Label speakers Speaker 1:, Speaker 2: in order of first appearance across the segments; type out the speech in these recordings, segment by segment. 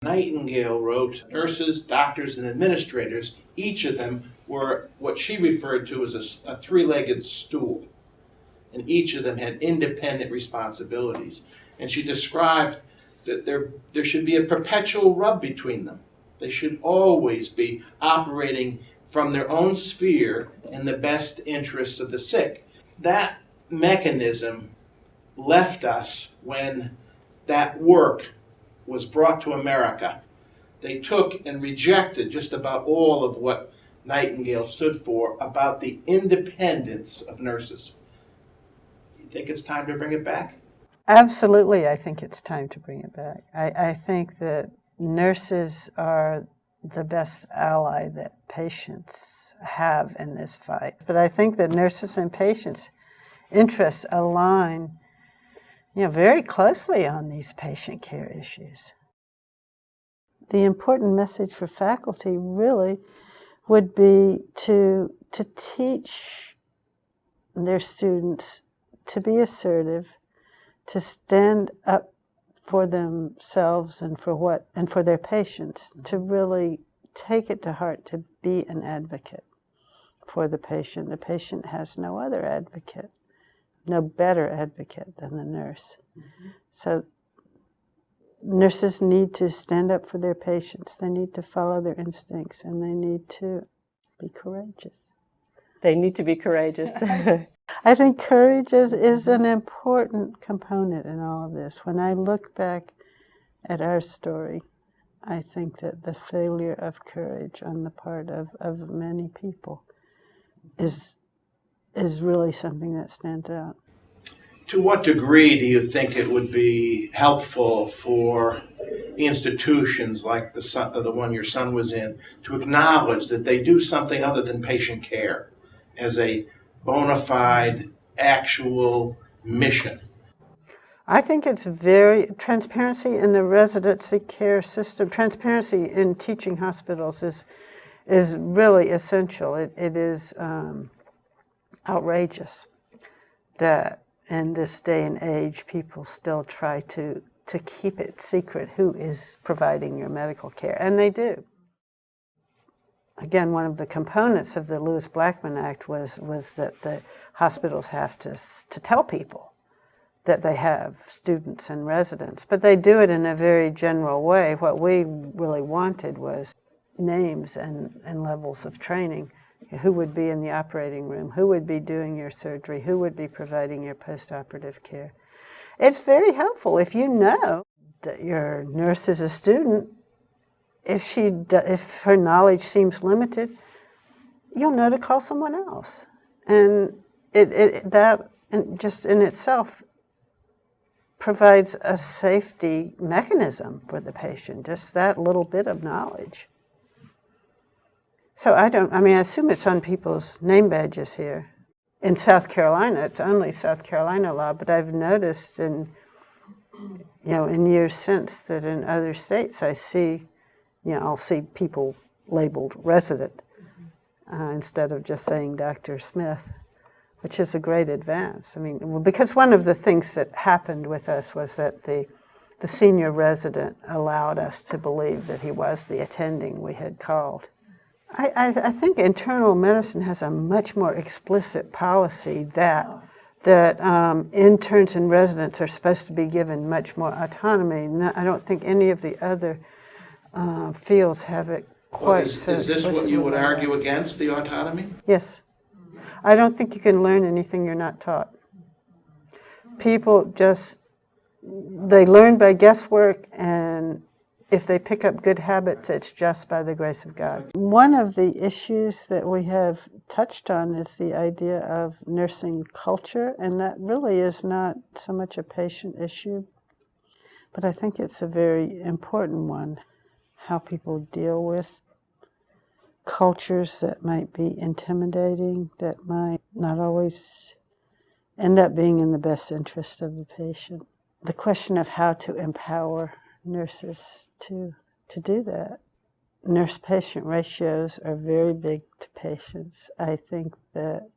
Speaker 1: Nightingale wrote, nurses, doctors, and administrators, each of them were what she referred to as a three-legged stool, and each of them had independent responsibilities. And she described that there should be a perpetual rub between them. They should always be operating from their own sphere in the best interests of the sick. That mechanism left us when that work was brought to America. They took and rejected just about all of what Nightingale stood for about the independence of nurses. You think it's time to bring it back?
Speaker 2: Absolutely, I think it's time to bring it back. I think that nurses are the best ally that patients have in this fight. But I think that nurses and patients' interests align, very closely on these patient care issues. The important message for faculty really would be to teach their students to be assertive, to stand up for themselves and for their patients, to really take it to heart to be an advocate for the patient. The patient has no other advocate, no better advocate than the nurse. So nurses need to stand up for their patients. They need to follow their instincts, and they need to be courageous.
Speaker 3: They need to be courageous.
Speaker 2: I think courage is an important component in all of this. When I look back at our story, I think that the failure of courage on the part of many people is really something that stands out.
Speaker 1: To what degree do you think it would be helpful for institutions like the one your son was in to acknowledge that they do something other than patient care as a bona fide, actual mission?
Speaker 2: I think it's very transparency in the residency care system. Transparency in teaching hospitals is really essential. It is outrageous that in this day and age people still try to keep it secret who is providing your medical care, and they do. Again, one of the components of the Lewis-Blackman Act was that the hospitals have to tell people that they have students and residents, but they do it in a very general way. What we really wanted was names and levels of training. Who would be in the operating room? Who would be doing your surgery? Who would be providing your postoperative care? It's very helpful if you know that your nurse is a student. If her knowledge seems limited, you'll know to call someone else, and that just in itself provides a safety mechanism for the patient. Just that little bit of knowledge. So I assume it's on people's name badges here. In South Carolina, it's only South Carolina law, but I've noticed in years since that in other states I'll see people labeled resident instead of just saying Dr. Smith, which is a great advance. Because one of the things that happened with us was that the senior resident allowed us to believe that he was the attending we had called. I think internal medicine has a much more explicit policy that interns and residents are supposed to be given much more autonomy. I don't think any of the other fields have it quite so explicitly.
Speaker 1: Is this what you would argue against, the autonomy?
Speaker 2: Yes. I don't think you can learn anything you're not taught. People they learn by guesswork, and if they pick up good habits, it's just by the grace of God. One of the issues that we have touched on is the idea of nursing culture, and that really is not so much a patient issue, but I think it's a very important one, how people deal with cultures that might be intimidating, that might not always end up being in the best interest of the patient. The question of how to empower nurses to do that. Nurse-patient ratios are very big to patients. I think that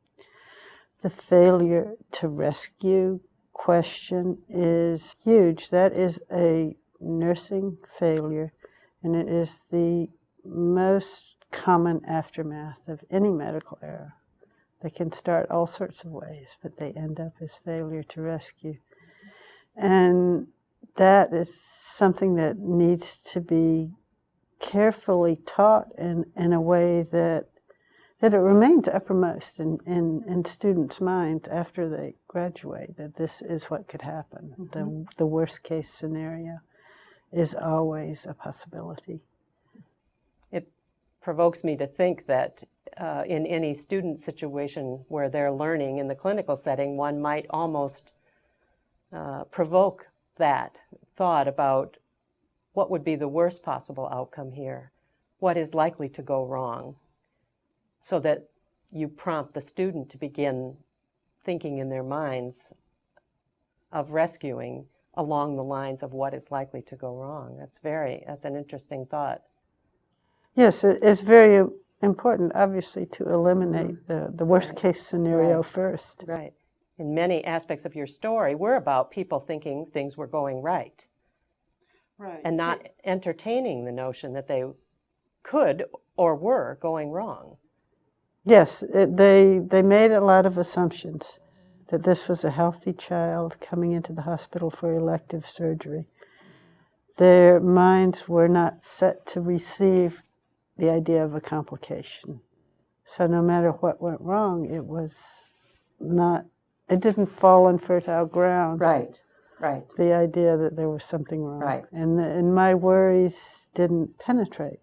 Speaker 2: the failure to rescue question is huge. That is a nursing failure And it is the most common aftermath of any medical error. They can start all sorts of ways, but they end up as failure to rescue. And that is something that needs to be carefully taught in a way that it remains uppermost in students' minds after they graduate, that this is what could happen. Mm-hmm. The worst case scenario is always a possibility.
Speaker 3: It provokes me to think that in any student situation where they're learning in the clinical setting, one might almost provoke that thought about what would be the worst possible outcome here, what is likely to go wrong, so that you prompt the student to begin thinking in their minds of rescuing along the lines of what is likely to go wrong. That's an interesting thought.
Speaker 2: Yes, it's very important, obviously, to eliminate the worst case scenario first.
Speaker 3: Right. In many aspects of your story, we're about people thinking things were going right. Right. And not entertaining the notion that they could or were going wrong.
Speaker 2: Yes, they made a lot of assumptions that this was a healthy child coming into the hospital for elective surgery. Their minds were not set to receive the idea of a complication. So no matter what went wrong, it didn't fall on fertile ground.
Speaker 3: Right.
Speaker 2: The idea that there was something wrong.
Speaker 3: Right.
Speaker 2: And my worries didn't penetrate.